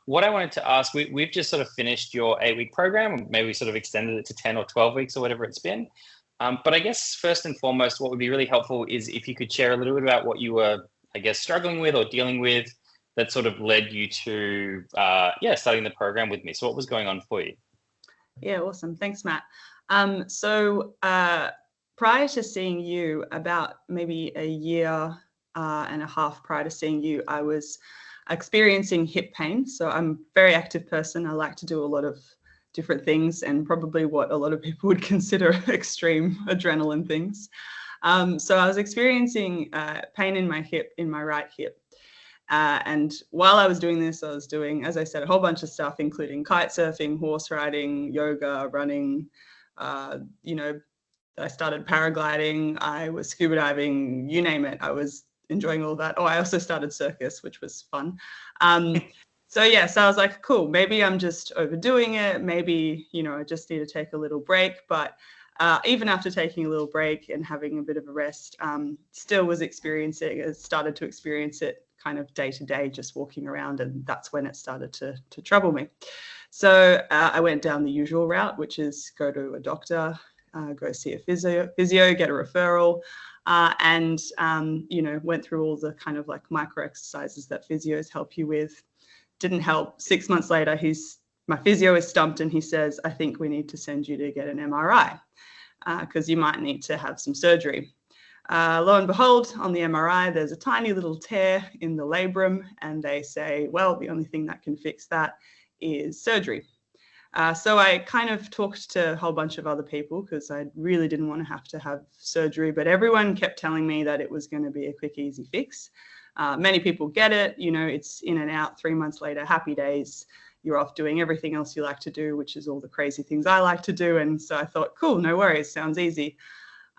What I wanted to ask, we've just sort of finished your 8-week program, maybe we sort of extended it to 10 or 12 weeks or whatever it's been. But I guess first and foremost, what would be really helpful is if you could share a little bit about what you were, I guess, struggling with or dealing with that sort of led you to, starting the program with me. So what was going on for you? Yeah, awesome. Thanks, Matt. So prior to seeing you, about maybe a year and a half prior to seeing you, I was experiencing hip pain. So I'm a very active person. I like to do a lot of different things and probably what a lot of people would consider extreme adrenaline things. So I was experiencing pain in my hip, in my right hip. And while I was doing this, I was doing, as I said, a whole bunch of stuff, including kite surfing, horse riding, yoga, running. I started paragliding, I was scuba diving, you name it. I was enjoying all that. Oh, I also started circus, which was fun. So I was like, cool, maybe I'm just overdoing it. Maybe, I just need to take a little break. But even after taking a little break and having a bit of a rest, still was started to experience it kind of day to day, just walking around. And that's when it started to trouble me. So I went down the usual route, which is go to a doctor, go see a physio, get a referral, and went through all the kind of like micro exercises that physios help you with. Didn't help. 6 months later, my physio is stumped and he says, I think we need to send you to get an MRI because you might need to have some surgery. Lo and behold, on the MRI, there's a tiny little tear in the labrum and they say, well, the only thing that can fix that is surgery. So I kind of talked to a whole bunch of other people because I really didn't want to have surgery, but everyone kept telling me that it was going to be a quick, easy fix. Many people get it, it's in and out, 3 months later, happy days, you're off doing everything else you like to do, which is all the crazy things I like to do. And so I thought, cool, no worries, sounds easy.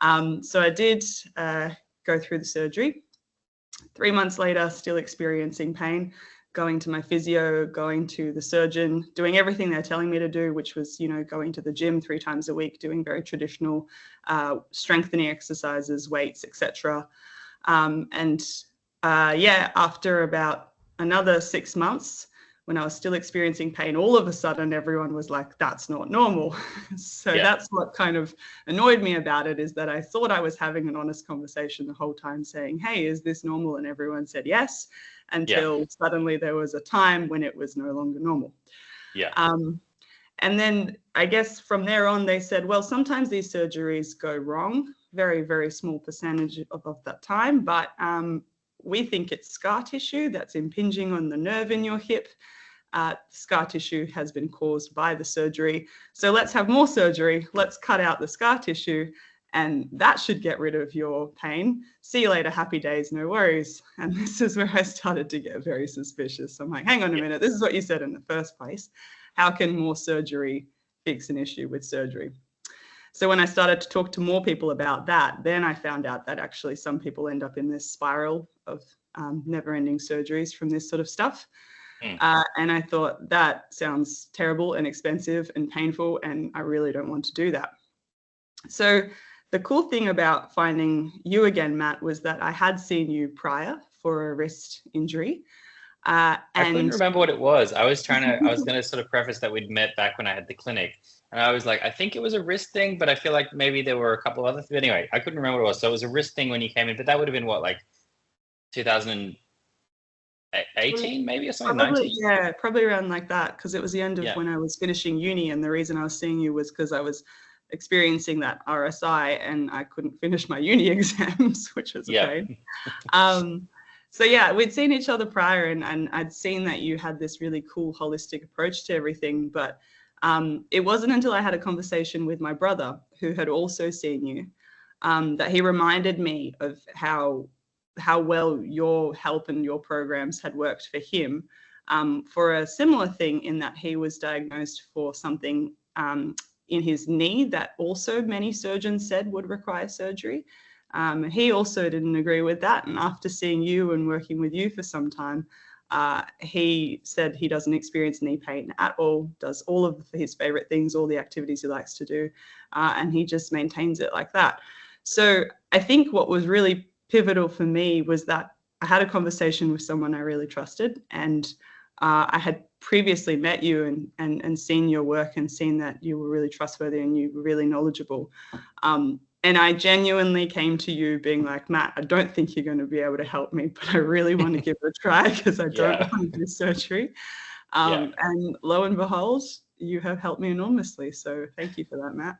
So I did go through the surgery. 3 months later, still experiencing pain, going to my physio, going to the surgeon, doing everything they're telling me to do, which was, going to the gym 3 times a week, doing very traditional strengthening exercises, weights, etc. After about another 6 months, when I was still experiencing pain, all of a sudden everyone was like, that's not normal. So that's what kind of annoyed me about it, is that I thought I was having an honest conversation the whole time saying, hey, is this normal? And everyone said yes, until suddenly there was a time when it was no longer normal. And then I guess from there on, they said, well, sometimes these surgeries go wrong, very, very small percentage of that time, but we think it's scar tissue that's impinging on the nerve in your hip. Scar tissue has been caused by the surgery. So let's have more surgery. Let's cut out the scar tissue and that should get rid of your pain. See you later, happy days, no worries. And this is where I started to get very suspicious. I'm like, hang on a minute, this is what you said in the first place. How can more surgery fix an issue with surgery? So when I started to talk to more people about that, then I found out that actually some people end up in this spiral of never-ending surgeries from this sort of stuff. And I thought, that sounds terrible and expensive and painful, and I really don't want to do that. So the cool thing about finding you again, Matt, was that I had seen you prior for a wrist injury. I couldn't remember what it was. I was going to sort of preface that we'd met back when I had the clinic. And I was like, I think it was a wrist thing, but I feel like maybe there were a couple of other things. Anyway, I couldn't remember what it was. So it was a wrist thing when you came in, but that would have been what, like 2018 maybe, or something? Probably, 19? yeah, probably around like that, because it was the end of when I was finishing uni, and the reason I was seeing you was because I was experiencing that RSI and I couldn't finish my uni exams, which was a pain. So yeah, we'd seen each other prior, and I'd seen that you had this really cool holistic approach to everything, but it wasn't until I had a conversation with my brother, who had also seen you, that he reminded me of how well your help and your programs had worked for him, for a similar thing, in that he was diagnosed for something in his knee that also many surgeons said would require surgery. He also didn't agree with that, and after seeing you and working with you for some time, he said he doesn't experience knee pain at all, does all of his favorite things, all the activities he likes to do, and he just maintains it like that. So I think what was really pivotal for me was that I had a conversation with someone I really trusted, and I had previously met you and seen your work and seen that you were really trustworthy and you were really knowledgeable. And I genuinely came to you being like, Matt, I don't think you're going to be able to help me, but I really want to give it a try because I don't want to do surgery. And lo and behold, you have helped me enormously. So thank you for that, Matt.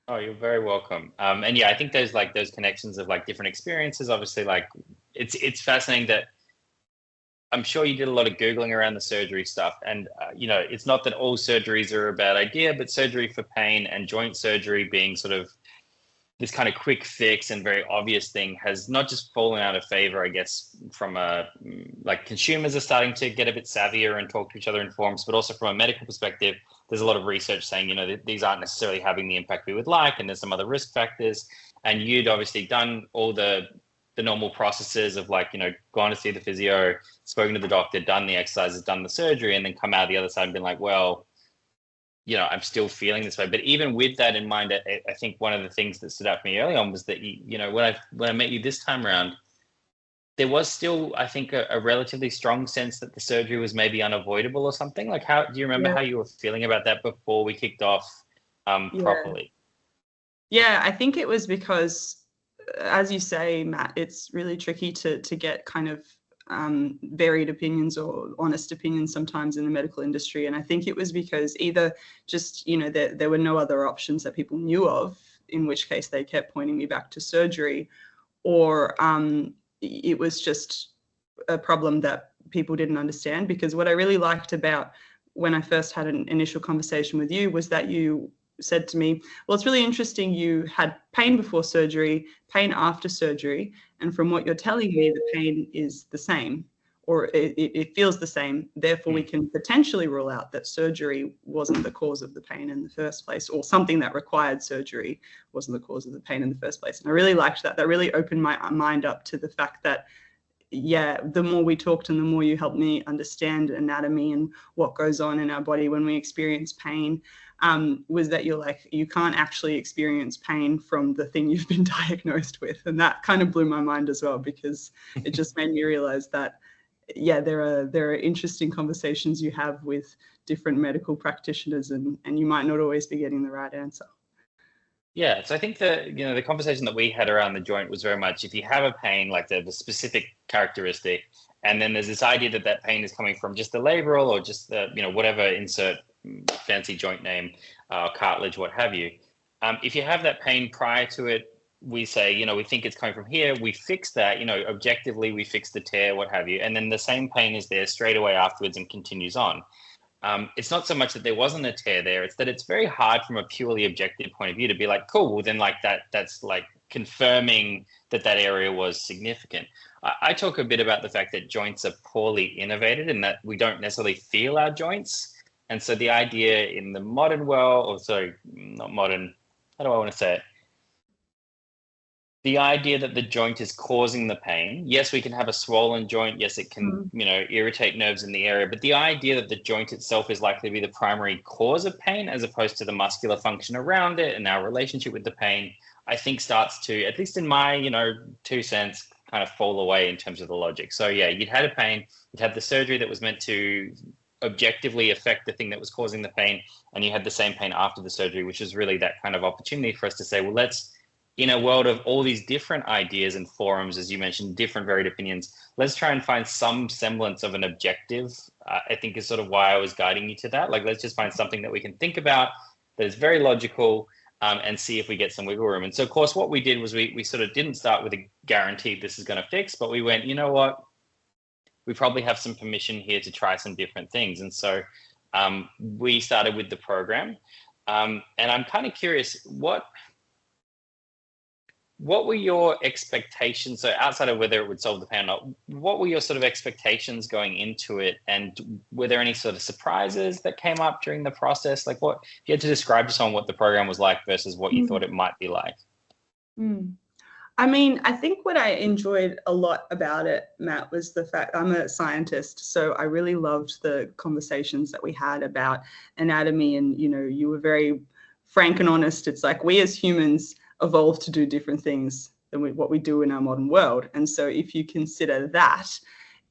Oh, you're very welcome. And yeah, I think there's like those connections of like different experiences. Obviously, like it's fascinating that I'm sure you did a lot of Googling around the surgery stuff. And, you know, it's not that all surgeries are a bad idea, but surgery for pain and joint surgery being sort of this kind of quick fix and very obvious thing has not just fallen out of favor, I guess, from like consumers are starting to get a bit savvier and talk to each other in forums, but also from a medical perspective, there's a lot of research saying, you know, these aren't necessarily having the impact we would like, and there's some other risk factors. And you'd obviously done all the normal processes of like, you know, gone to see the physio, spoken to the doctor, done the exercises, done the surgery, and then come out the other side and been like, well, you know, I'm still feeling this way. But even with that in mind, I think one of the things that stood out for me early on was that, you know, when I met you this time around, there was still, I think, a relatively strong sense that the surgery was maybe unavoidable or something. Like, how do you remember how you were feeling about that before we kicked off properly? Yeah, I think it was because, as you say, Matt, it's really tricky to get kind of varied opinions or honest opinions sometimes in the medical industry. And I think it was because either just, you know, there were no other options that people knew of, in which case they kept pointing me back to surgery, or it was just a problem that people didn't understand. Because what I really liked about when I first had an initial conversation with you was that you said to me, well, it's really interesting you had pain before surgery, pain after surgery, and from what you're telling me, the pain is the same, or it feels the same. Therefore, we can potentially rule out that surgery wasn't the cause of the pain in the first place, or something that required surgery wasn't the cause of the pain in the first place. And I really liked that. That really opened my mind up to the fact that, yeah, the more we talked and the more you helped me understand anatomy and what goes on in our body when we experience pain, was that you're like, you can't actually experience pain from the thing you've been diagnosed with. And that kind of blew my mind as well, because it just made me realize that, yeah, there are interesting conversations you have with different medical practitioners, and you might not always be getting the right answer. Yeah, so I think the conversation that we had around the joint was very much, if you have a pain, like the specific characteristic, and then there's this idea that pain is coming from just the labral or just the, you know, whatever, insert fancy joint name, cartilage, what have you. If you have that pain prior to it, we say, you know, we think it's coming from here. We fix that, you know, objectively, we fix the tear, what have you. And then the same pain is there straight away afterwards and continues on. It's not so much that there wasn't a tear there, it's that it's very hard from a purely objective point of view to be like, cool, well then like that's like confirming that area was significant. I talk a bit about the fact that joints are poorly innervated and that we don't necessarily feel our joints. And so the idea in the modern world, or sorry, not modern, how do I want to say it? The idea that the joint is causing the pain. Yes, we can have a swollen joint. Yes, it can, you know, irritate nerves in the area. But the idea that the joint itself is likely to be the primary cause of pain, as opposed to the muscular function around it and our relationship with the pain, I think starts to, at least in my, you know, 2 cents, kind of fall away in terms of the logic. So yeah, you'd had a pain, you'd had the surgery that was meant to objectively affect the thing that was causing the pain, and you had the same pain after the surgery, which is really that kind of opportunity for us to say, well, let's, in a world of all these different ideas and forums, as you mentioned, different varied opinions, let's try and find some semblance of an objective. I think is sort of why I was guiding you to that. Like, let's just find something that we can think about that is very logical, and see if we get some wiggle room. And so, of course, what we did was we sort of didn't start with a guarantee this is going to fix, but we went, you know what? We probably have some permission here to try some different things. And so we started with the program. And I'm kind of curious, what were your expectations? So outside of whether it would solve the pain or not, what were your sort of expectations going into it? And were there any sort of surprises that came up during the process? Like, what, if you had to describe to someone what the program was like versus what you thought it might be like? I mean, I think what I enjoyed a lot about it, Matt, was the fact I'm a scientist. So I really loved the conversations that we had about anatomy. And, you know, you were very frank and honest. It's like we as humans evolved to do different things than what we do in our modern world. And so if you consider that,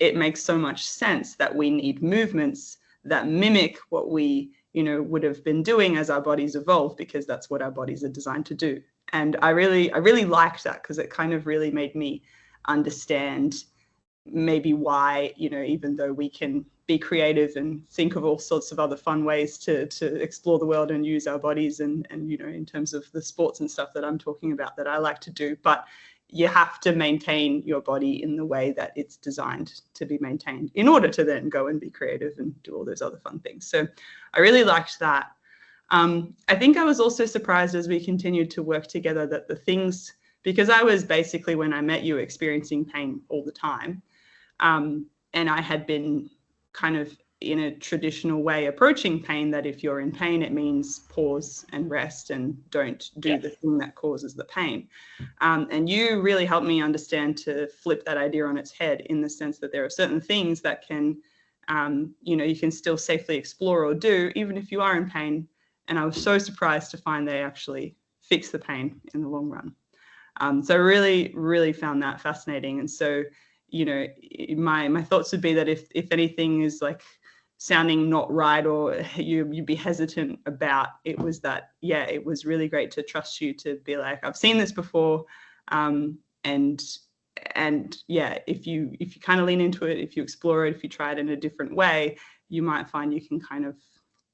it makes so much sense that we need movements that mimic what we, would have been doing as our bodies evolve, because that's what our bodies are designed to do. And I really liked that, because it kind of really made me understand maybe why, even though we can be creative and think of all sorts of other fun ways to explore the world and use our bodies, and in terms of the sports and stuff that I'm talking about that I like to do, but you have to maintain your body in the way that it's designed to be maintained in order to then go and be creative and do all those other fun things. So I really liked that. I think I was also surprised as we continued to work together that the things, because I was basically, when I met you, experiencing pain all the time. And I had been kind of in a traditional way approaching pain, that if you're in pain, it means pause and rest and don't do the thing that causes the pain. And you really helped me understand to flip that idea on its head, in the sense that there are certain things that can, you can still safely explore or do, even if you are in pain. And I was so surprised to find they actually fix the pain in the long run. So I really found that fascinating. And so, my thoughts would be that if anything is like sounding not right, or you'd be hesitant about, it was that, it was really great to trust you to be like, I've seen this before. And if you kind of lean into it, if you explore it, if you try it in a different way, you might find you can kind of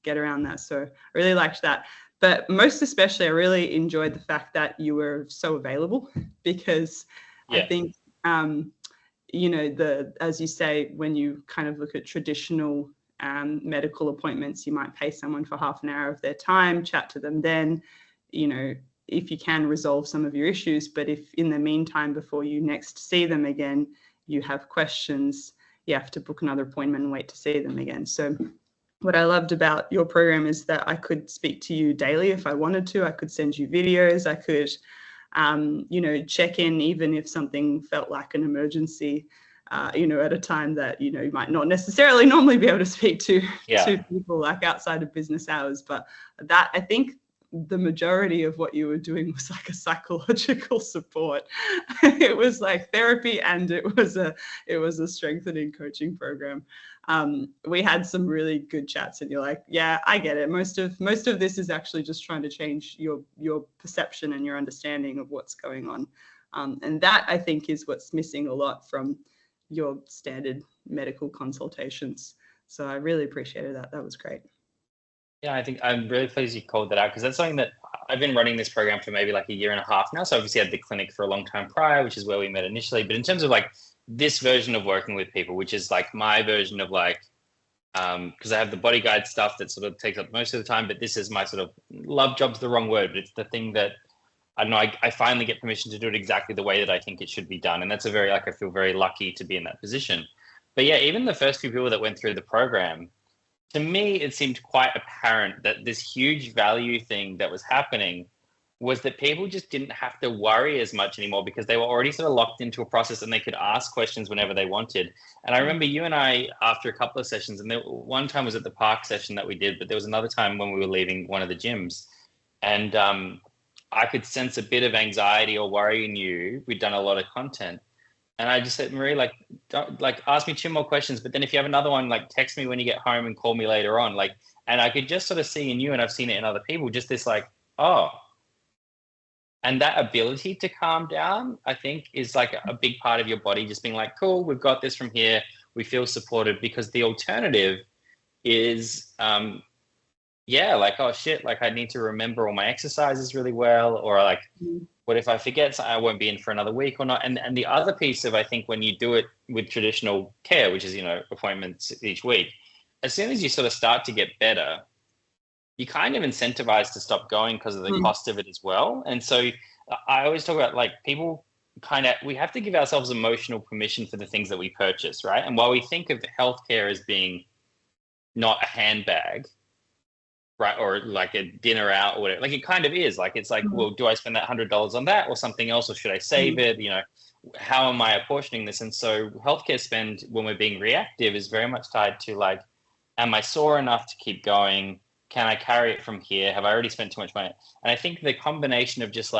get around that. So I really liked that. But most especially, I really enjoyed the fact that you were so available, because I think, as you say, when you kind of look at traditional medical appointments, you might pay someone for half an hour of their time, chat to them then, if you can resolve some of your issues. But if in the meantime, before you next see them again, you have questions, you have to book another appointment and wait to see them again. So what I loved about your program is that I could speak to you daily if I wanted to. I could send you videos. I could, check in even if something felt like an emergency, at a time that, you might not necessarily normally be able to speak to people, like outside of business hours. But that, I think, the majority of what you were doing was like a psychological support. It was like therapy, and it was a strengthening coaching program. We had some really good chats, and you're like, yeah, I get it. Most of this is actually just trying to change your perception and your understanding of what's going on. And that, I think, is what's missing a lot from your standard medical consultations. So I really appreciated that. That was great. Yeah, I think I'm really pleased you called that out, because that's something that I've been running this program for maybe like a year and a half now. So obviously I had the clinic for a long time prior, which is where we met initially. But in terms of like this version of working with people, which is like my version of like, because I have the body guide stuff that sort of takes up most of the time, but this is my sort of love job's the wrong word, but it's the thing that I don't know, I finally get permission to do it exactly the way that I think it should be done. And that's I feel very lucky to be in that position. But yeah, even the first few people that went through the program, to me, it seemed quite apparent that this huge value thing that was happening was that people just didn't have to worry as much anymore, because they were already sort of locked into a process and they could ask questions whenever they wanted. And I remember you and I, after a couple of sessions, and one time was at the park session that we did, but there was another time when we were leaving one of the gyms, and I could sense a bit of anxiety or worry in you. We'd done a lot of content. And I just said, Marie, ask me 2 more questions. But then if you have another one, text me when you get home and call me later on. And I could just sort of see in you, and I've seen it in other people, just this oh. And that ability to calm down, I think, is like a big part of your body just being like, cool, we've got this from here. We feel supported, because the alternative is, oh shit, I need to remember all my exercises really well, or what if I forget, I won't be in for another week or not. And the other piece of, I think, when you do it with traditional care, which is, appointments each week, as soon as you sort of start to get better, you kind of incentivize to stop going because of the cost of it as well. And so I always talk about people we have to give ourselves emotional permission for the things that we purchase, right? And while we think of healthcare as being not a handbag, right, or like a dinner out or whatever, it kind of is. It's well, do I spend that $100 on that or something else, or should I save it? How am I apportioning this? And so healthcare spend, when we're being reactive, is very much tied to am I sore enough to keep going? Can I carry it from here? Have I already spent too much money? And I think the combination of just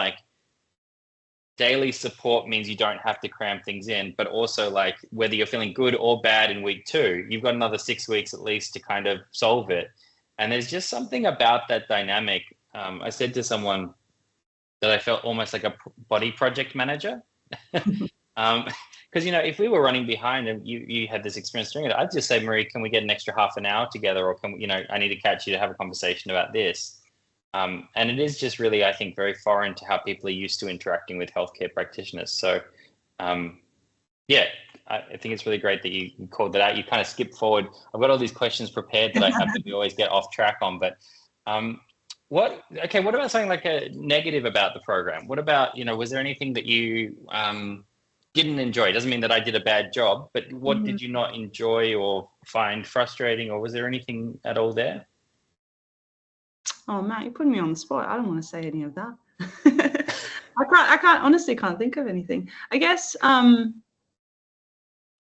daily support means you don't have to cram things in, but also like whether you're feeling good or bad in week 2, you've got another 6 weeks at least to kind of solve it. And there's just something about that dynamic. I said to someone that I felt almost like a body project manager. Because, if we were running behind and you had this experience doing it, I'd just say, Marie, can we get an extra half an hour together? Or I need to catch you to have a conversation about this. And it is just really, I think, very foreign to how people are used to interacting with healthcare practitioners. So, I think it's really great that you called that out. You kind of skipped forward. I've got all these questions prepared that I have that we always get off track on. But what about something like a negative about the program? What about, was there anything that you didn't enjoy? It doesn't mean that I did a bad job, but what did you not enjoy or find frustrating, or was there anything at all there? Oh, Matt, you're putting me on the spot. I don't want to say any of that. I honestly can't think of anything. I guess,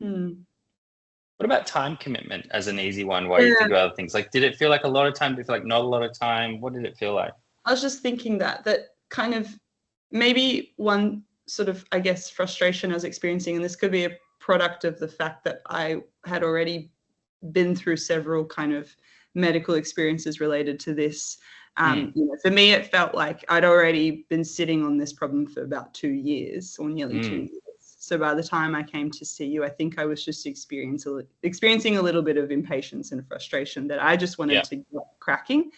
What about time commitment as an easy one while you think about other things? Like, did it feel like a lot of time? Did it feel like not a lot of time? What did it feel like? I was just thinking that kind of maybe one sort of, I guess, frustration I was experiencing, and this could be a product of the fact that I had already been through several kind of medical experiences related to this. For me, it felt like I'd already been sitting on this problem for about 2 years or nearly 2 years. So by the time I came to see you, I think I was just experiencing a little bit of impatience and frustration that I just wanted to get cracking.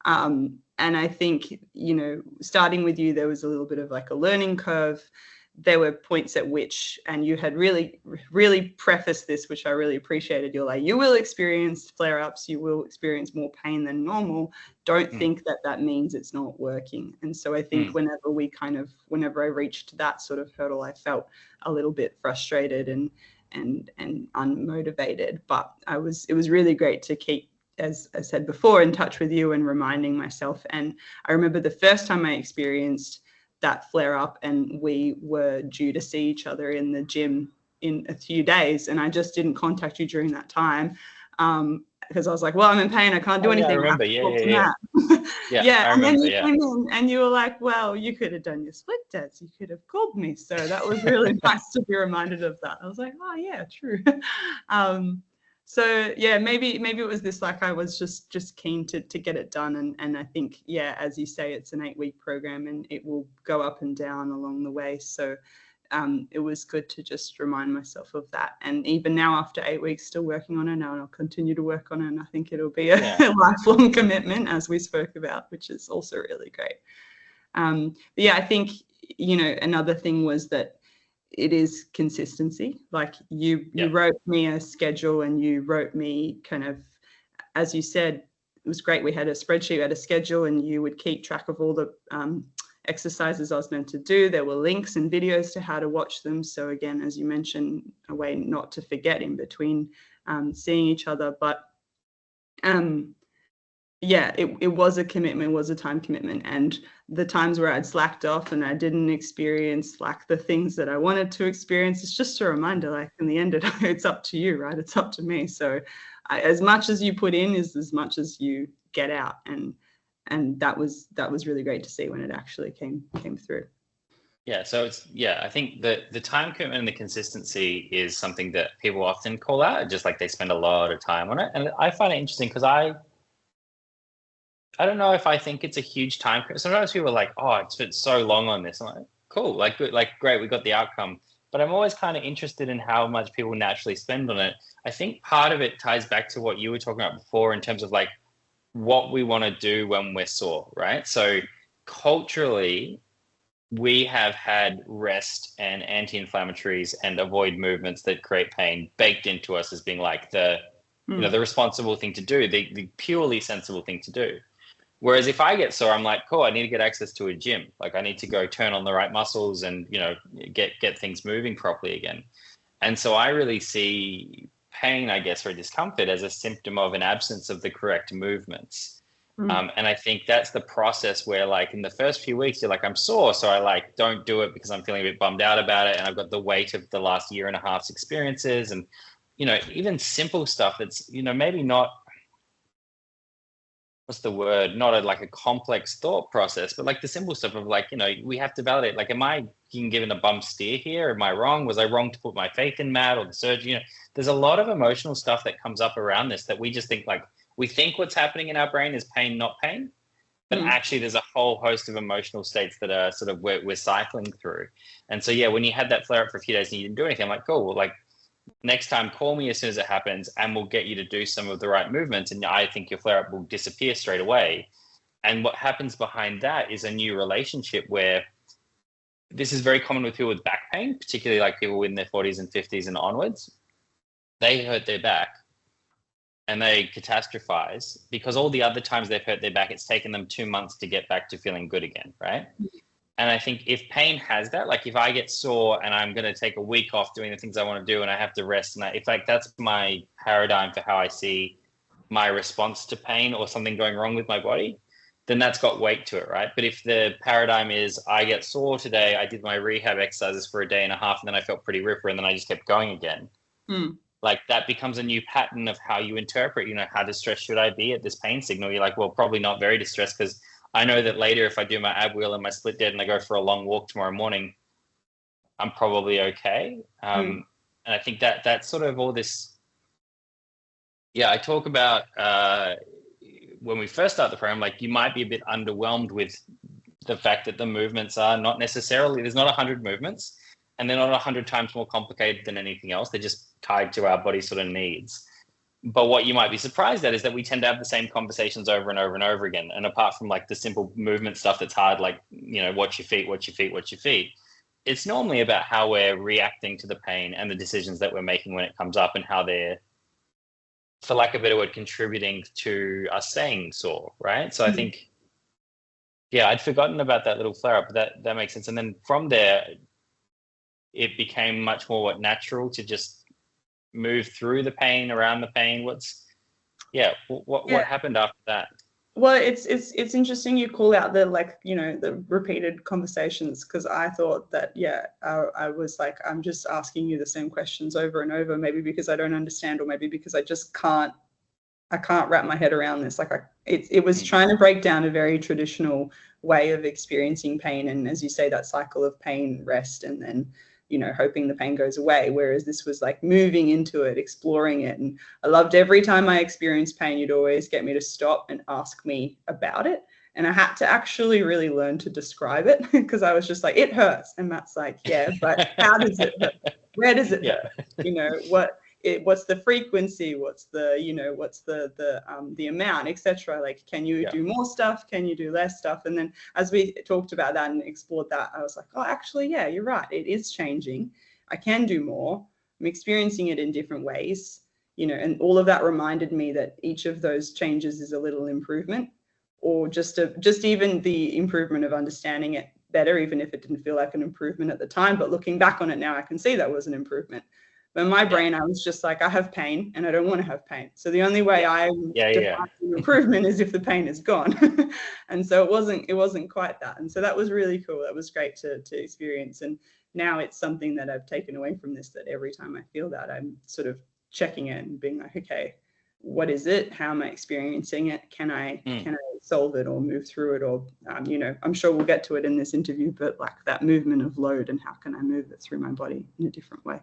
And I think, starting with you, there was a little bit of like a learning curve. There were points at which, and you had really, really prefaced this, which I really appreciated. You're like, you will experience flare-ups, you will experience more pain than normal. Don't think that means it's not working. And so I think whenever I reached that sort of hurdle, I felt a little bit frustrated and unmotivated. But it was really great to keep, as I said before, in touch with you and reminding myself. And I remember the first time I experienced that flare up, and we were due to see each other in the gym in a few days, and I just didn't contact you during that time because I was like, well, I'm in pain, I can't do anything. I remember. Yeah. And then you came in and you were like, well, you could have done your split test, you could have called me. So that was really nice to be reminded of that. I was like, oh yeah, true. So yeah, maybe it was this, like I was just keen to get it done. And I think, as you say, it's an 8-week program and it will go up and down along the way. So it was good to just remind myself of that. And even now, after 8 weeks, still working on it now, and I'll continue to work on it. And I think it'll be a lifelong commitment, as we spoke about, which is also really great. But I think, another thing was that it is consistency. Like you wrote me a schedule, and you wrote me kind of, as you said, it was great. We had a spreadsheet, we had a schedule, and you would keep track of all the exercises I was meant to do. There were links and videos to how to watch them. So again, as you mentioned, a way not to forget in between seeing each other. But it was a commitment, was a time commitment. And the times where I'd slacked off and I didn't experience like the things that I wanted to experience, it's just a reminder, like in the end, it's up to you, right? It's up to me. So as much as you put in is as much as you get out. And that was really great to see when it actually came through. Yeah. So I think the time commitment and the consistency is something that people often call out, just like they spend a lot of time on it. And I find it interesting because I don't know if I think it's a huge time. Sometimes people are like, oh, it's spent so long on this. I'm like, cool, like good, like great, we got the outcome. But I'm always kind of interested in how much people naturally spend on it. I think part of it ties back to what you were talking about before in terms of like what we want to do when we're sore, right? So culturally, we have had rest and anti-inflammatories and avoid movements that create pain baked into us as being like the responsible thing to do, the purely sensible thing to do. Whereas if I get sore, I'm like, cool, I need to get access to a gym. Like I need to go turn on the right muscles and, get things moving properly again. And so I really see pain, I guess, or discomfort as a symptom of an absence of the correct movements. And I think that's the process where like in the first few weeks, you're like, I'm sore. So I like, don't do it because I'm feeling a bit bummed out about it. And I've got the weight of the last year and a half's experiences and, even simple stuff that's, maybe not what's the word? Not like a complex thought process, but like the simple stuff of like, we have to validate, like, am I being given a bum steer here? Am I wrong? Was I wrong to put my faith in Matt or the surgeon? There's a lot of emotional stuff that comes up around this that we just think like, we think what's happening in our brain is pain, not pain. But actually there's a whole host of emotional states that are sort of we're cycling through. And so, yeah, when you had that flare up for a few days and you didn't do anything, I'm like, cool, well, like, next time call me as soon as it happens and we'll get you to do some of the right movements, and I think your flare up will disappear straight away. And what happens behind that is a new relationship where this is very common with people with back pain, particularly like people in their 40s and 50s and onwards. They hurt their back and they catastrophize because all the other times they've hurt their back, it's taken them 2 months to get back to feeling good again, right? And I think if pain has that, like if I get sore and I'm going to take a week off doing the things I want to do and I have to rest, and if like that's my paradigm for how I see my response to pain or something going wrong with my body, then that's got weight to it, right? But if the paradigm is I get sore today, I did my rehab exercises for a day and a half, and then I felt pretty ripper, and then I just kept going again. Like that becomes a new pattern of how you interpret, how distressed should I be at this pain signal? You're like, well, probably not very distressed, because I know that later if I do my ab wheel and my split dead and I go for a long walk tomorrow morning, I'm probably okay. And I think that that's sort of all this. Yeah, I talk about when we first start the program, like you might be a bit underwhelmed with the fact that the movements are not necessarily, there's not 100 movements, and they're not 100 times more complicated than anything else. They're just tied to our body sort of needs. But what you might be surprised at is that we tend to have the same conversations over and over and over again. And apart from like the simple movement stuff that's hard, like, watch your feet, watch your feet, watch your feet, it's normally about how we're reacting to the pain and the decisions that we're making when it comes up, and how they're, for lack of a better word, contributing to us staying sore, right? So I think, yeah, I'd forgotten about that little flare up, but that makes sense. And then from there, it became much more natural to just move through the pain, around the pain. What happened after that? Well, it's interesting you call out the the repeated conversations, because I thought that I was like, I'm just asking you the same questions over and over, maybe because I don't understand, or maybe because I just can't wrap my head around this. Like it was trying to break down a very traditional way of experiencing pain, and as you say, that cycle of pain, rest, and then hoping the pain goes away. Whereas this was like moving into it, exploring it. And I loved every time I experienced pain, you'd always get me to stop and ask me about it. And I had to actually really learn to describe it, because I was just like, it hurts. And Matt's like, yeah, but how does it hurt? Where does it hurt? What's the frequency? What's the, what's the amount, etc. Like, can you do more stuff? Can you do less stuff? And then as we talked about that and explored that, I was like, oh, actually, yeah, you're right. It is changing. I can do more. I'm experiencing it in different ways, and all of that reminded me that each of those changes is a little improvement, or just even the improvement of understanding it better, even if it didn't feel like an improvement at the time. But looking back on it now, I can see that was an improvement. But in my brain, I was just like, I have pain and I don't want to have pain. So the only way I define improvement is if the pain is gone. And so it wasn't quite that. And so that was really cool. That was great to experience. And now it's something that I've taken away from this, that every time I feel that, I'm sort of checking it and being like, okay, what is it? How am I experiencing it? Can I solve it or move through it? Or, I'm sure we'll get to it in this interview, but like that movement of load, and how can I move it through my body in a different way?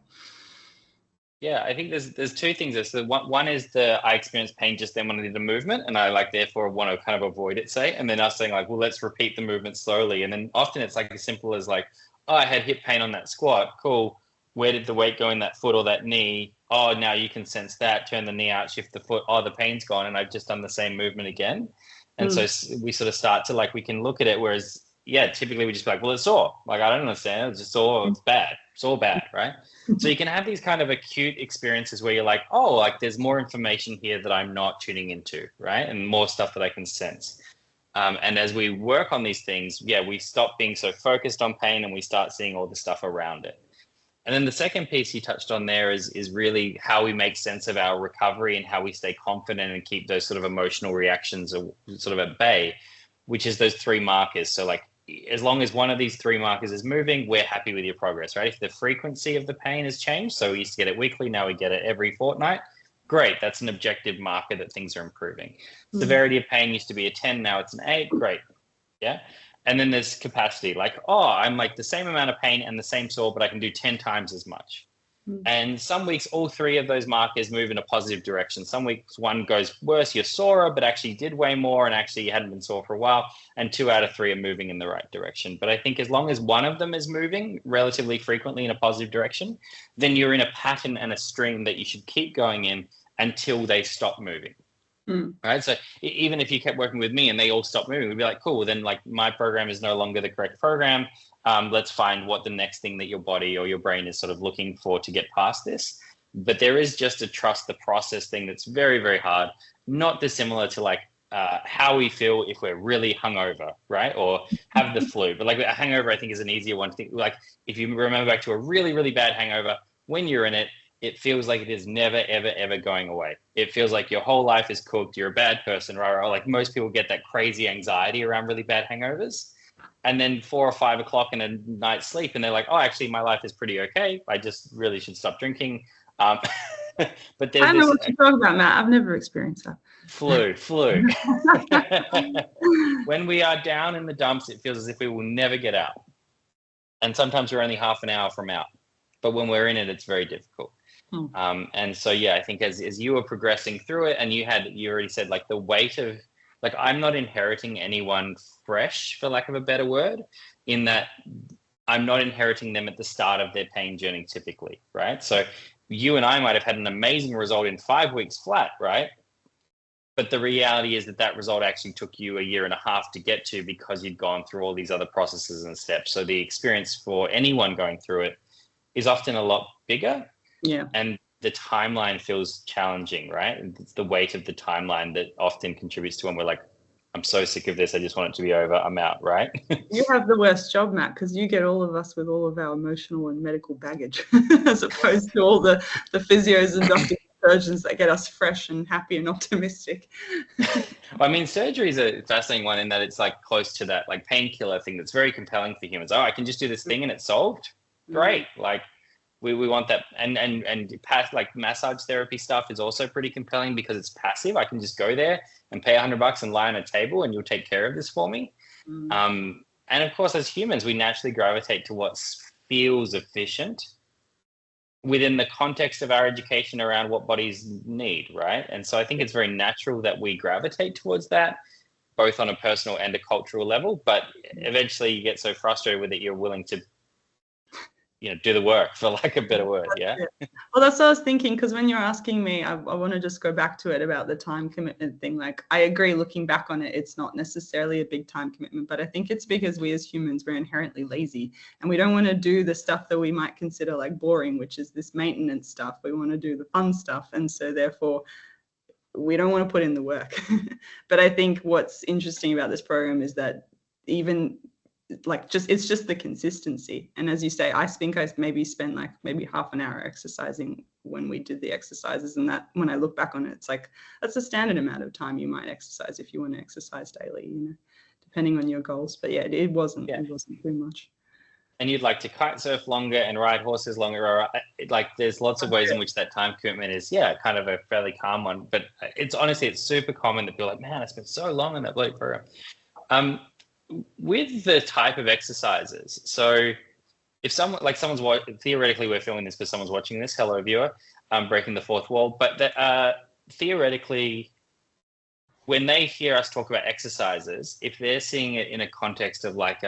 Yeah, I think there's two things there. So one is I experienced pain just then when I did a movement, and I therefore want to kind of avoid it, say. And then us saying like, well, let's repeat the movement slowly. And then often it's like as simple as like, oh, I had hip pain on that squat. Cool. Where did the weight go in that foot or that knee? Oh, now you can sense that. Turn the knee out, shift the foot. Oh, the pain's gone, and I've just done the same movement again. And so we sort of start to like, we can look at it. Whereas, typically we just be like, well, it's sore. Like, I don't understand. It's just sore. It's bad. It's all bad, right? So you can have these kind of acute experiences where you're like, oh, like there's more information here that I'm not tuning into, right? And more stuff that I can sense. And as we work on these things, we stop being so focused on pain and we start seeing all the stuff around it. And then the second piece you touched on there is really how we make sense of our recovery and how we stay confident and keep those sort of emotional reactions sort of at bay, which is those three markers. So like, as long as one of these three markers is moving, we're happy with your progress, right? If the frequency of the pain has changed, so we used to get it weekly, now we get it every fortnight, Great, that's an objective marker that things are improving. Mm. Severity of pain used to be a 10, now it's an 8. Great. Yeah. And then there's capacity, like, oh, I'm like the same amount of pain and the same sore, but I can do 10 times as much. And some weeks, all 3 of those markers move in a positive direction. Some weeks, one goes worse, you're sorer, but actually did way more, and actually you hadn't been sore for a while. And 2 out of 3 are moving in the right direction. But I think as long as one of them is moving relatively frequently in a positive direction, then you're in a pattern and a stream that you should keep going in until they stop moving. Right. So even if you kept working with me and they all stopped moving, we'd be like, cool, then like my program is no longer the correct program. Let's find what the next thing that your body or your brain is sort of looking for to get past this. But there is just a trust the process thing that's very, very hard, not dissimilar to like how we feel if we're really hungover, right? Or have the flu. But like a hangover, I think is an easier one to think. Like if you remember back to a really, really bad hangover, when you're in it, it feels like it is never, ever, ever going away. It feels like your whole life is cooked. You're a bad person, right? Like most people get that crazy anxiety around really bad hangovers. And then 4 or 5 o'clock in a night's sleep, and they're like, oh, actually, my life is pretty okay. I just really should stop drinking. But there's I don't know what you're talking about, Matt. I've never experienced that. Flu. When we are down in the dumps, it feels as if we will never get out. And sometimes we're only half an hour from out. But when we're in it, it's very difficult. And so, yeah, I think as you were progressing through it, and you already said like the weight of, like, I'm not inheriting anyone fresh, for lack of a better word, in that I'm not inheriting them at the start of their pain journey typically, right? So you and I might have had an amazing result in 5 weeks flat, right? But the reality is that result actually took you a year and a half to get to because you'd gone through all these other processes and steps. So the experience for anyone going through it is often a lot bigger. Yeah. And the timeline feels challenging, right? It's the weight of the timeline that often contributes to when we're like, I'm so sick of this, I just want it to be over, I'm out, right? You have the worst job, Matt, because you get all of us with all of our emotional and medical baggage, as opposed to all the physios and doctors and surgeons that get us fresh and happy and optimistic. I mean, surgery is a fascinating one in that it's like close to that like painkiller thing that's very compelling for humans. Oh, I can just do this thing and it's solved. Great. Like we want that. And like massage therapy stuff is also pretty compelling because it's passive. I can just go there and pay $100 and lie on a table and you'll take care of this for me. And of course, as humans, we naturally gravitate to what feels efficient within the context of our education around what bodies need, right? And so I think it's very natural that we gravitate towards that, both on a personal and a cultural level. But eventually you get so frustrated with it, you're willing to, do the work, for lack of a better word. Yeah. Well, that's what I was thinking, because when you're asking me, I want to just go back to it about the time commitment thing. Like, I agree, looking back on it, it's not necessarily a big time commitment, but I think it's because we as humans, we're inherently lazy and we don't want to do the stuff that we might consider like boring, which is this maintenance stuff. We want to do the fun stuff. And so therefore, we don't want to put in the work. But I think what's interesting about this program is that even like it's just the consistency. And as you say, I think I maybe spent like half an hour exercising when we did the exercises, and that when I look back on it, it's like that's a standard amount of time you might exercise if you want to exercise daily, depending on your goals. But yeah, it wasn't too much. And you'd like to kite surf longer and ride horses longer, or like there's lots of ways in which that time commitment is kind of a fairly calm one. But it's super common that people are like, man, I spent so long on that bloke program. With the type of exercises, so if someone's theoretically, we're filming this because someone's watching this. Hello, viewer. Breaking the fourth wall. But theoretically, when they hear us talk about exercises, if they're seeing it in a context of like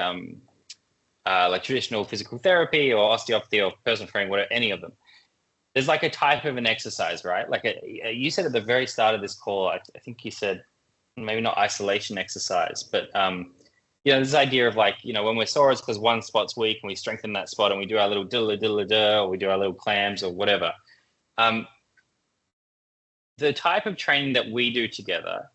traditional physical therapy or osteopathy or personal training, whatever, any of them, there's like a type of an exercise, right? Like you said at the very start of this call, I think you said maybe not isolation exercise, but this idea of like, when we're sore, it's because one spot's weak and we strengthen that spot and we do our little diddle-a-diddle-a-da, or we do our little clams or whatever. The type of training that we do together,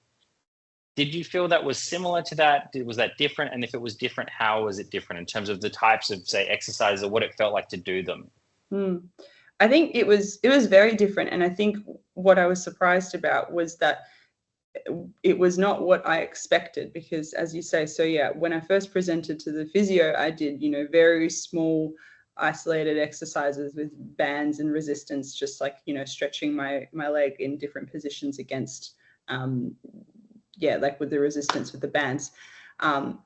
did you feel that was similar to that? Was that different? And if it was different, how was it different in terms of the types of, say, exercises or what it felt like to do them? I think it was very different. And I think what I was surprised about was that it was not what I expected, because as you say, so yeah, when I first presented to the physio, I did, very small isolated exercises with bands and resistance, just like, stretching my leg in different positions against, like with the resistance with the bands. And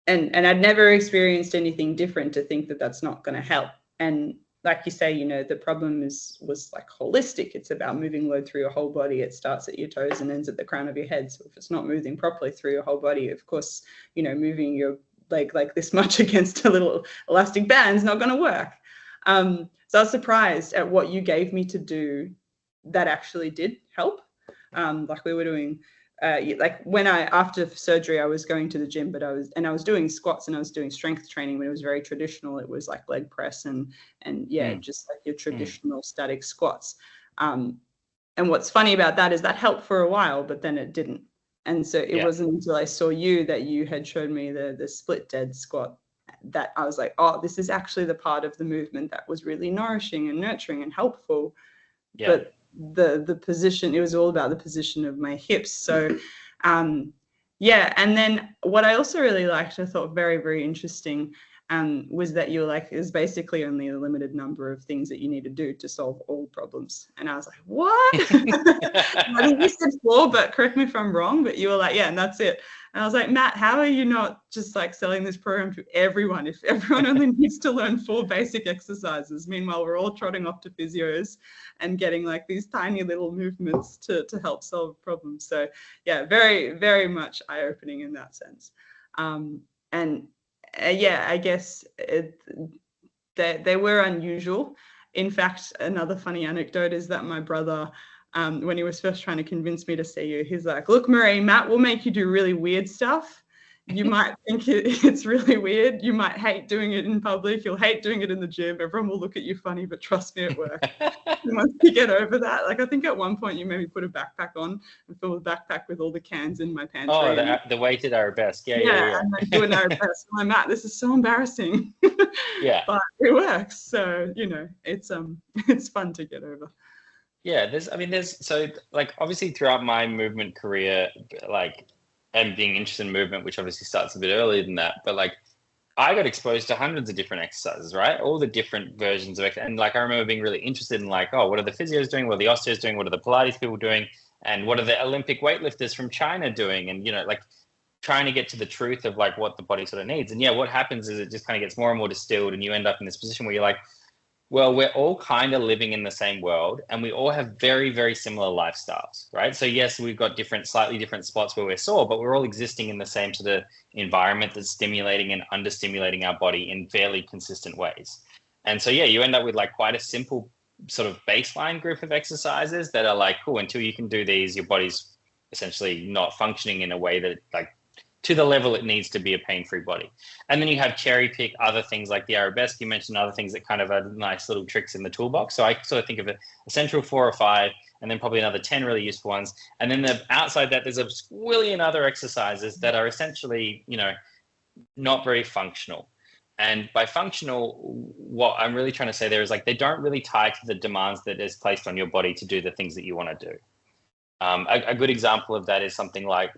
I'd never experienced anything different to think that that's not going to help. And like you say, the problem was like holistic. It's about moving load through your whole body. It starts at your toes and ends at the crown of your head. So if it's not moving properly through your whole body, of course, moving your leg like this much against a little elastic band is not going to work. So I was surprised at what you gave me to do that actually did help. Like we were doing, like when after surgery, I was going to the gym, but I was doing squats and I was doing strength training, but it was very traditional. It was like leg press and just like your traditional static squats. And what's funny about that is that helped for a while, but then it didn't. And so it wasn't until I saw you that you had showed me the split dead squat that I was like, oh, this is actually the part of the movement that was really nourishing and nurturing and helpful. Yeah. But the position, it was all about the position of my hips. So and then what I also really liked, I thought very, very interesting, was that you're like, there's basically only a limited number of things that you need to do to solve all problems. And I was like, what? I think you said 4, but correct me if I'm wrong, but you were like, yeah, and that's it. And I was like, Matt, how are you not just like selling this program to everyone if everyone only needs to learn 4 basic exercises? Meanwhile, we're all trotting off to physios and getting like these tiny little movements to help solve problems. So yeah, very, very much eye-opening in that sense. I guess they were unusual. In fact, another funny anecdote is that my brother, when he was first trying to convince me to see you, he's like, look, Marie, Matt will make you do really weird stuff. You might think it's really weird. You might hate doing it in public. You'll hate doing it in the gym. Everyone will look at you funny, but trust me, it works. Once you get over that, like I think at one point you maybe put a backpack on and fill the backpack with all the cans in my pantry. Oh, the weighted arabesque. Yeah. And then do an arabesque. I'm like, Matt, this is so embarrassing. Yeah. But it works. So, it's fun to get over. Yeah, so like obviously throughout my movement career, like, and being interested in movement, which obviously starts a bit earlier than that, but like I got exposed to hundreds of different exercises, right? All the different versions of it. And like I remember being really interested in like, oh, what are the physios doing? What are the osteos doing? What are the Pilates people doing? And what are the Olympic weightlifters from China doing? And, like trying to get to the truth of like what the body sort of needs. And yeah, what happens is it just kind of gets more and more distilled and you end up in this position where you're like, well, we're all kind of living in the same world and we all have very, very similar lifestyles, right? So yes, we've got slightly different spots where we're sore, but we're all existing in the same sort of environment that's stimulating and understimulating our body in fairly consistent ways. And so, yeah, you end up with like quite a simple sort of baseline group of exercises that are like, cool, until you can do these, your body's essentially not functioning in a way that like to the level it needs to be a pain-free body. And then you have cherry pick other things like the arabesque. You mentioned other things that kind of are nice little tricks in the toolbox. So I sort of think of a central 4 or 5, and then probably another 10 really useful ones. And then outside that, there's a squillion other exercises that are essentially, not very functional. And by functional, what I'm really trying to say there is like, they don't really tie to the demands that is placed on your body to do the things that you want to do. A good example of that is something like,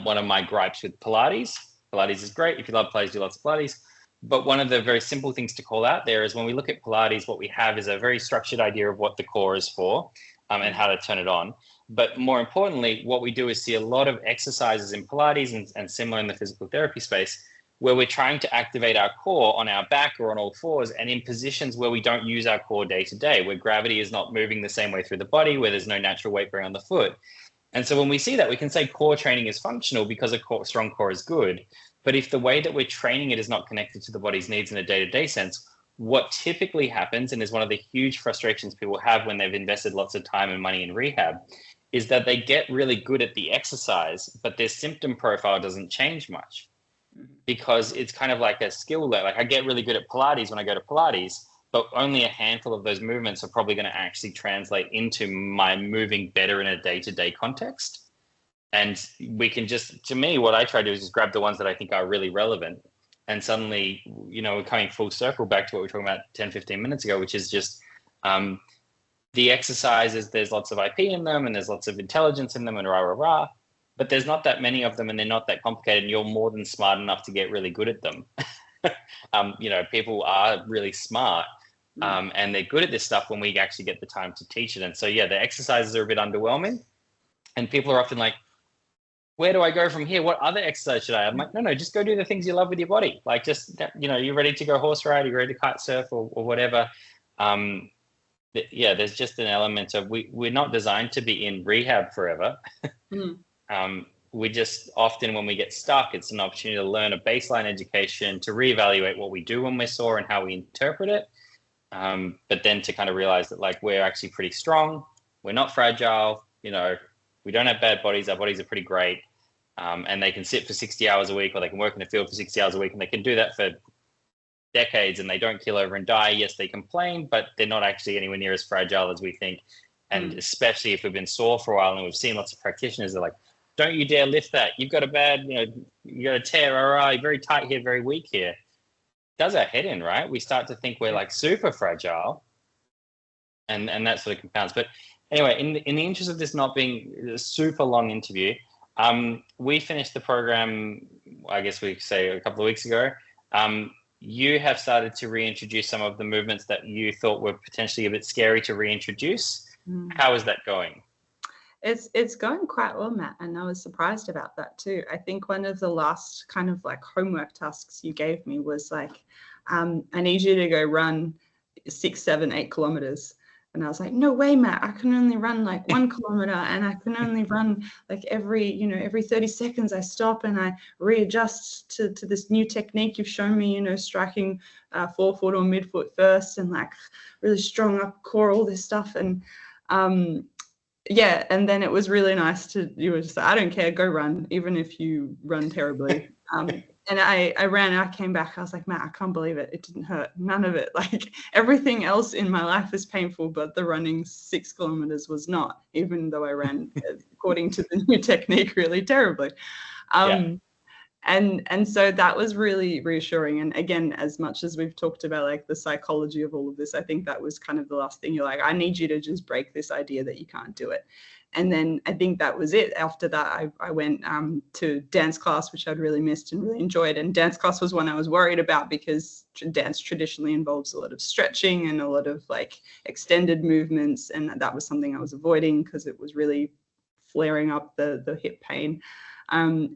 one of my gripes with Pilates. Pilates is great. If you love Pilates, do lots of Pilates. But one of the very simple things to call out there is when we look at Pilates, what we have is a very structured idea of what the core is for and how to turn it on. But more importantly, what we do is see a lot of exercises in Pilates and similar in the physical therapy space where we're trying to activate our core on our back or on all fours and in positions where we don't use our core day to day, where gravity is not moving the same way through the body, where there's no natural weight bearing on the foot. And so when we see that, we can say core training is functional because a strong core is good. But if the way that we're training it is not connected to the body's needs in a day-to-day sense, what typically happens, and is one of the huge frustrations people have when they've invested lots of time and money in rehab, is that they get really good at the exercise, but their symptom profile doesn't change much because it's kind of like a skill. Like I get really good at Pilates when I go to Pilates, but only a handful of those movements are probably going to actually translate into my moving better in a day-to-day context. And we can just, to me, what I try to do is just grab the ones that I think are really relevant. And suddenly, we're coming full circle back to what we were talking about 10, 15 minutes ago, which is just the exercises, there's lots of IP in them and there's lots of intelligence in them and rah, rah, rah. But there's not that many of them and they're not that complicated. And you're more than smart enough to get really good at them. People are really smart, and they're good at this stuff when we actually get the time to teach it. And so, yeah, the exercises are a bit underwhelming, and people are often like, where do I go from here? What other exercise should I have? I'm like, no, just go do the things you love with your body. Like, just, you're ready to go horse ride, you're ready to kite surf or whatever. There's just an element of we're not designed to be in rehab forever. We just often, when we get stuck, it's an opportunity to learn a baseline education, to reevaluate what we do when we're sore and how we interpret it. But then to kind of realize that, like, we're actually pretty strong. We're not fragile. We don't have bad bodies. Our bodies are pretty great. And they can sit for 60 hours a week, or they can work in the field for 60 hours a week, and they can do that for decades and they don't keel over and die. Yes, they complain, but they're not actually anywhere near as fragile as we think. And especially if we've been sore for a while, and we've seen lots of practitioners that are like, don't you dare lift that. You've got a bad, you got a tear, or very tight here, very weak here. It does our head in, right? We start to think we're like super fragile, and that sort of compounds. But anyway, in the interest of this not being a super long interview, we finished the program, I guess we could say a couple of weeks ago. You have started to reintroduce some of the movements that you thought were potentially a bit scary to reintroduce. How is that going? It's going quite well, Matt, and I was surprised about that too. I think one of the last kind of like homework tasks you gave me was like, I need you to go run 6, 7, 8 kilometers. And I was like, no way, Matt, I can only run like 1 kilometer, and I can only run like every 30 seconds I stop and I readjust to this new technique you've shown me, striking forefoot or midfoot first, and like really strong up core, all this stuff. And and then it was really nice you were just like, I don't care, go run, even if you run terribly. And I ran, and I came back, I was like, Matt, I can't believe it. It didn't hurt. None of it. Like, everything else in my life is painful, but the running 6 kilometers was not, even though I ran according to the new technique really terribly. And so that was really reassuring. And again, as much as we've talked about like the psychology of all of this, I think that was kind of the last thing. You're like, I need you to just break this idea that you can't do it. And then I think that was it. After that, I went to dance class, which I'd really missed and really enjoyed. And dance class was one I was worried about, because dance traditionally involves a lot of stretching and a lot of like extended movements. And that was something I was avoiding because it was really flaring up the hip pain. In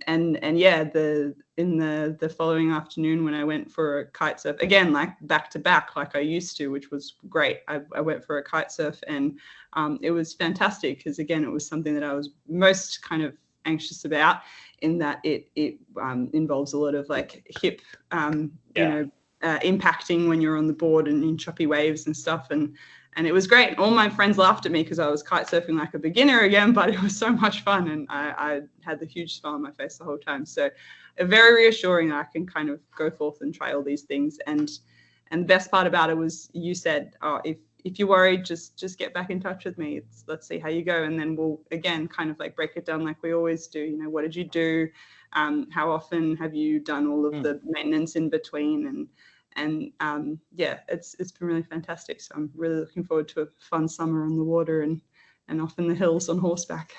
the following afternoon, when I went for a kite surf, again, like back to back, like I used to, which was great. I went for a kite surf, and it was fantastic, because again, it was something that I was most kind of anxious about, in that it involves a lot of like hip, impacting when you're on the board and in choppy waves and stuff. And it was great. All my friends laughed at me because I was kite surfing like a beginner again, but it was so much fun, and I had the huge smile on my face the whole time. So very reassuring that I can kind of go forth and try all these things. And the best part about it was, you said, if you're worried, just get back in touch with me. Let's see how you go. And then we'll, again, kind of like break it down like we always do. What did you do? How often have you done all of the maintenance in between? And it's been really fantastic. So I'm really looking forward to a fun summer on the water and off in the hills on horseback.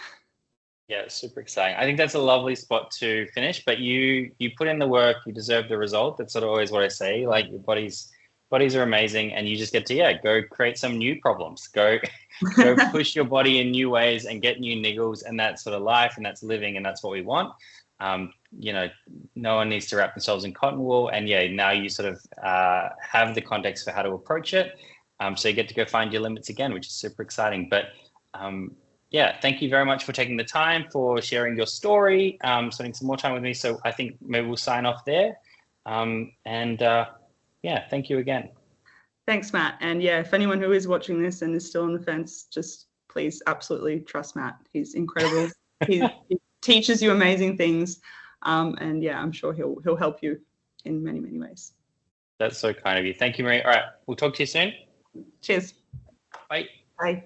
Yeah, super exciting. I think that's a lovely spot to finish. But you put in the work, you deserve the result. That's sort of always what I say. Like, your bodies are amazing, and you just get to go create some new problems. Go push your body in new ways and get new niggles, and that's sort of life, and that's living, and that's what we want. No one needs to wrap themselves in cotton wool, and now you sort of have the context for how to approach it. So you get to go find your limits again, which is super exciting. But thank you very much for taking the time, for sharing your story, spending some more time with me. So I think maybe we'll sign off there. Thank you again. Thanks, Matt. And if anyone who is watching this and is still on the fence, just please absolutely trust Matt. He's incredible. He teaches you amazing things. I'm sure he'll help you in many, many ways. That's so kind of you. Thank you, Marie. All right, we'll talk to you soon. Cheers. Bye. Bye.